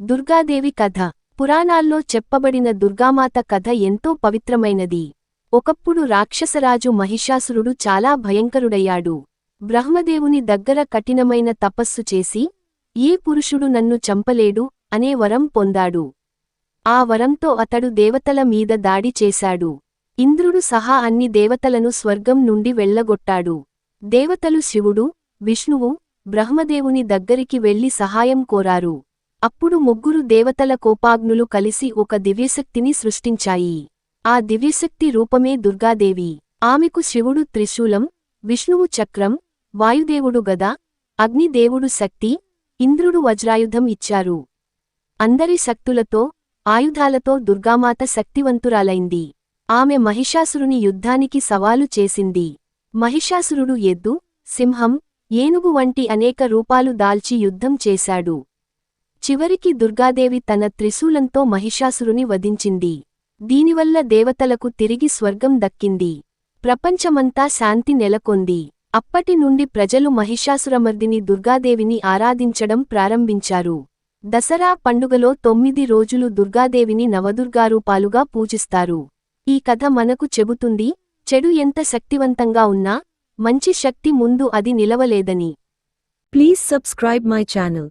దుర్గాదేవి కథ. పురాణాల్లో చెప్పబడిన దుర్గామాత కథ ఎంతో పవిత్రమైనది. ఒకప్పుడు రాక్షసరాజు మహిషాసురుడు చాలా భయంకరుడయ్యాడు. బ్రహ్మదేవుని దగ్గర కఠినమైన తపస్సు చేసి, ఏ పురుషుడు నన్ను చంపలేడు అనే వరం పొందాడు. ఆ వరంతో అతడు దేవతల మీద దాడి చేశాడు. ఇంద్రుడు సహా అన్ని దేవతలను స్వర్గం నుండి వెళ్లగొట్టాడు. దేవతలు శివుడు, విష్ణువు, బ్రహ్మదేవుని దగ్గరికి వెళ్లి సహాయం కోరారు. అప్పుడు ముగ్గురు దేవతల కోపాగ్నులు కలిసి ఒక దివ్యశక్తిని సృష్టించాయి. ఆ దివ్యశక్తి రూపమే దుర్గాదేవి. ఆమెకు శివుడు త్రిశూలం, విష్ణువు చక్రం, వాయుదేవుడు గద, అగ్నిదేవుడు శక్తి, ఇంద్రుడు వజ్రాయుధం ఇచ్చారు. అందరి శక్తులతో, ఆయుధాలతో దుర్గామాత శక్తివంతురాలైంది. ఆమె మహిషాసురుని యుద్ధానికి సవాలు చేసింది. మహిషాసురుడు ఎద్దు, సింహం, ఏనుగు వంటి అనేక రూపాలు దాల్చి యుద్ధం చేశాడు. చివరికి దుర్గాదేవి తన త్రిశూలంతో మహిషాసురుని వధించింది. దీనివల్ల దేవతలకు తిరిగి స్వర్గం దక్కింది. ప్రపంచమంతా శాంతి నెలకొంది. అప్పటి నుండి ప్రజలు మహిషాసురమర్దిని దుర్గాదేవిని ఆరాధించడం ప్రారంభించారు. దసరా పండుగలో 9 రోజులు దుర్గాదేవిని నవదుర్గారూపాలుగా పూజిస్తారు. ఈ కథ మనకు చెబుతుంది, చెడు ఎంత శక్తివంతంగా ఉన్నా, మంచి శక్తి ముందు అది నిలవలేదని. Please subscribe my channel.